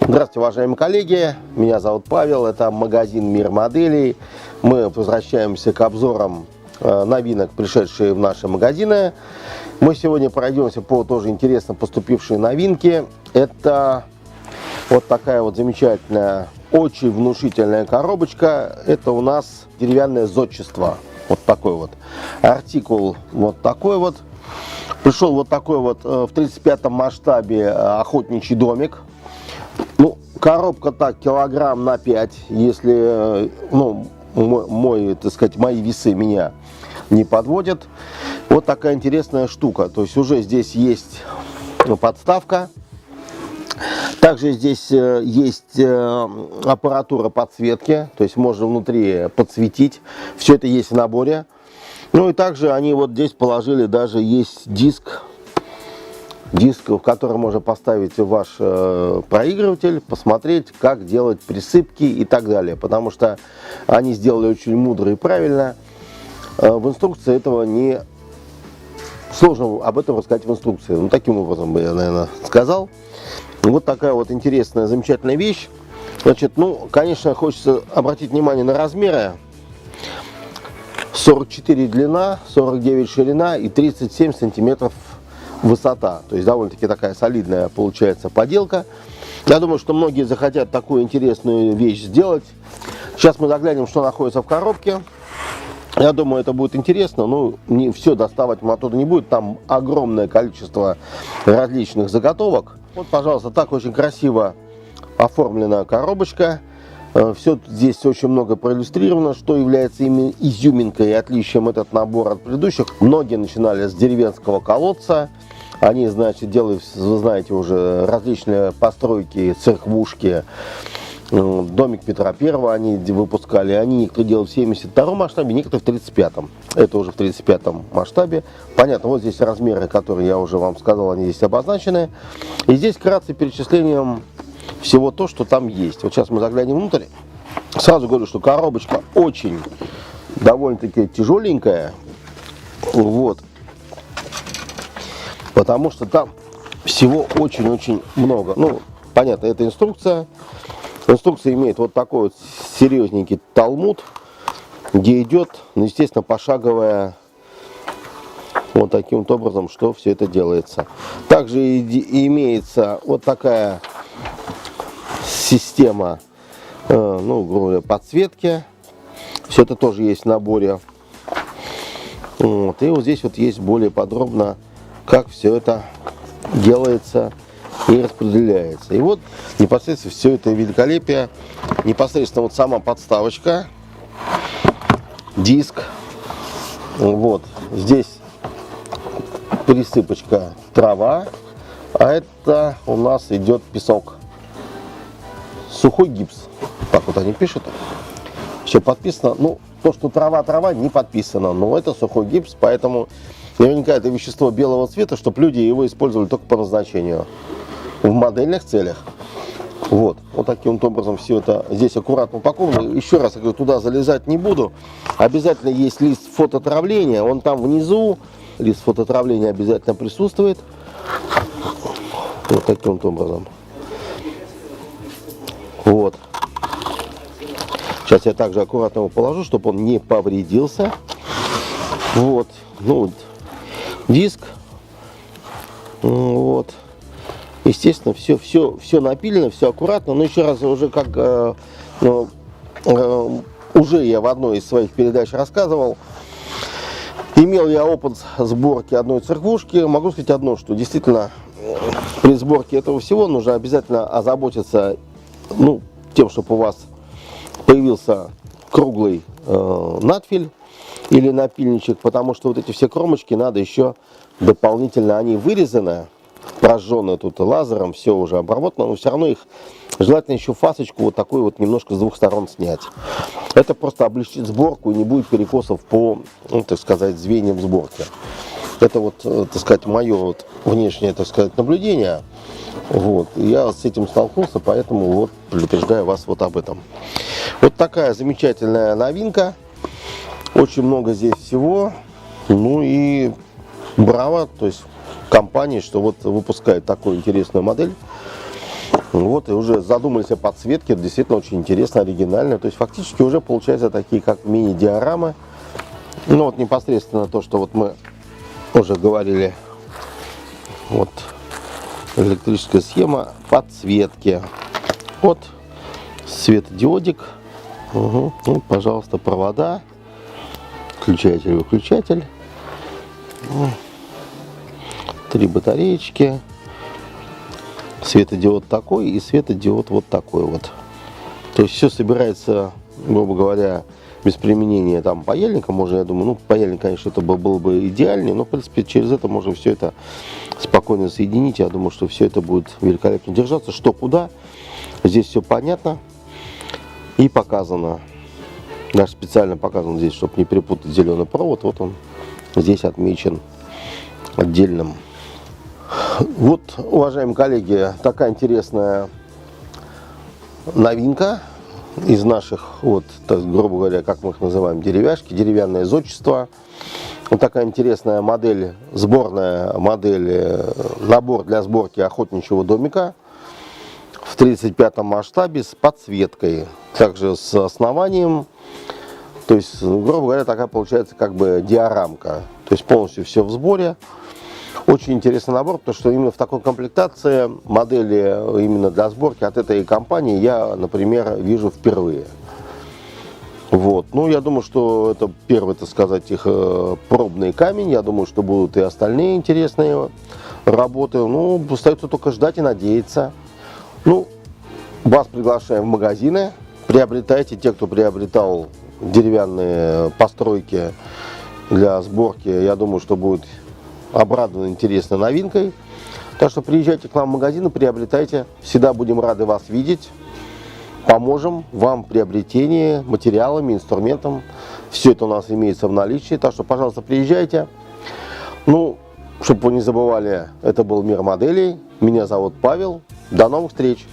Здравствуйте, уважаемые коллеги, меня зовут Павел, это магазин «Мир моделей». Мы возвращаемся к обзорам новинок, пришедшие в наши магазины. Мы сегодня пройдемся по тоже интересно поступившей новинке. Это вот такая вот замечательная, очень внушительная коробочка. Это у нас деревянное зодчество. Вот такой вот артикул, вот такой вот. Пришел вот такой вот в 35-м масштабе охотничий домик. Ну, коробка так килограмм на 5, если, так сказать, мои весы меня не подводят. Вот такая интересная штука. То есть уже здесь есть подставка. Также здесь есть аппаратура подсветки. То есть можно внутри подсветить. Все это есть в наборе. Ну и также они вот здесь положили, даже есть диск, в который можно поставить ваш проигрыватель, посмотреть, как делать присыпки и так далее. Потому что они сделали очень мудро и правильно. В инструкции этого не сложно об этом рассказать в инструкции. Ну, таким образом бы я, наверное, сказал. Вот такая вот интересная, замечательная вещь. Значит, ну, конечно, хочется обратить внимание на размеры. 44 длина, 49 ширина и 37 сантиметров высота. То есть довольно-таки такая солидная получается поделка. Я думаю, что многие захотят такую интересную вещь сделать. Сейчас мы заглянем, что находится в коробке. Я думаю, это будет интересно. Ну, не все доставать мы оттуда не будет. Там огромное количество различных заготовок. Вот, пожалуйста, так очень красиво оформлена коробочка. Все здесь очень много проиллюстрировано, что является именно изюминкой и отличием этот набор от предыдущих. Многие начинали с деревенского колодца. Они, значит, делают, вы знаете, уже различные постройки, церквушки. Домик Петра Первого они выпускали. Они некоторые делают в 72-м масштабе, некоторые в 35-м. Это уже в 35-м масштабе. Понятно, вот здесь размеры, которые я уже вам сказал, они здесь обозначены. И здесь вкратце перечислением всего то, что там есть. Вот сейчас мы заглянем внутрь. Сразу говорю, что коробочка очень довольно-таки тяжеленькая. Вот. Потому что там всего очень-очень много. Ну, понятно, это инструкция. Инструкция имеет вот такой вот серьезненький талмуд, где идет, ну, естественно, пошаговая вот таким вот образом, что все это делается. Также имеется вот такая система, ну, грубо говоря, подсветки. Все это тоже есть в наборе. Вот. И вот здесь вот есть более подробно, как все это делается и распределяется. И вот непосредственно все это великолепие. Непосредственно вот сама подставочка, диск. Вот здесь присыпочка трава, а это у нас идет песок. Сухой гипс. Так вот они пишут. Все подписано. Ну, то, что трава не подписано, но это сухой гипс, поэтому наверняка это вещество белого цвета, чтобы люди его использовали только по назначению. В модельных целях. Вот таким вот образом все это здесь аккуратно упаковано. Еще раз я говорю, туда залезать не буду. Обязательно есть лист фототравления. Он там внизу. Лист фототравления обязательно присутствует. Вот таким вот образом. Вот. Сейчас я также аккуратно его положу, чтобы он не повредился. Вот. Ну, диск. Вот. Естественно, все напилено, все аккуратно. Но еще раз, уже как уже я в одной из своих передач рассказывал, имел я опыт сборки одной церквушки. Могу сказать одно, что действительно при сборке этого всего нужно обязательно озаботиться, ну, тем, чтобы у вас появился круглый надфиль или напильничек, потому что вот эти все кромочки надо еще дополнительно, они вырезаны, прожженные тут лазером, все уже обработано, но все равно их желательно еще фасочку вот такой вот немножко с двух сторон снять. Это просто облегчит сборку и не будет перекосов по, ну, так сказать, звеньям сборки. Это вот, так сказать, мое вот внешнее, так сказать, наблюдение. Вот. Я с этим столкнулся, поэтому вот предупреждаю вас вот об этом. Вот такая замечательная новинка. Очень много здесь всего. Ну и браво, то есть компании, что вот выпускает такую интересную модель. Вот, и уже задумались о подсветке, действительно очень интересно, оригинально. То есть фактически уже получается такие как мини-диорамы. Ну вот непосредственно то, что вот мы уже говорили. Вот электрическая схема подсветки. Вот светодиодик. Угу. Ну, пожалуйста, провода. Включатель, выключатель. 3 батареечки. Светодиод такой и светодиод вот такой вот. То есть все собирается, грубо говоря, без применения там паяльника. Можно, я думаю, ну паяльник, конечно, это было бы идеальнее, но в принципе через это можно все это спокойно соединить. Я думаю, что все это будет великолепно держаться. Что куда, здесь все понятно и показано. Даже специально показан здесь, чтобы не перепутать зеленый провод. Вот он здесь отмечен отдельным. Вот, уважаемые коллеги, такая интересная новинка из наших, вот, так, грубо говоря, как мы их называем, деревяшки, деревянное зодчество. Вот такая интересная модель, сборная модель, набор для сборки охотничьего домика в 35-м масштабе с подсветкой, также с основанием. То есть, грубо говоря, такая получается как бы диорамка. То есть полностью все в сборе. Очень интересный набор, потому что именно в такой комплектации модели именно для сборки от этой компании я, например, вижу впервые. Вот. Ну, я думаю, что это первый, так сказать, их пробный камень. Я думаю, что будут и остальные интересные работы. Ну, остается только ждать и надеяться. Ну, вас приглашаем в магазины. Приобретайте, те, кто приобретал деревянные постройки для сборки, я думаю, что будет обрадован интересной новинкой. Так что приезжайте к нам в магазин и приобретайте. Всегда будем рады вас видеть. Поможем вам в приобретении материалами, инструментом. Все это у нас имеется в наличии. Так что, пожалуйста, приезжайте. Ну, чтобы вы не забывали, это был Мир моделей. Меня зовут Павел. До новых встреч!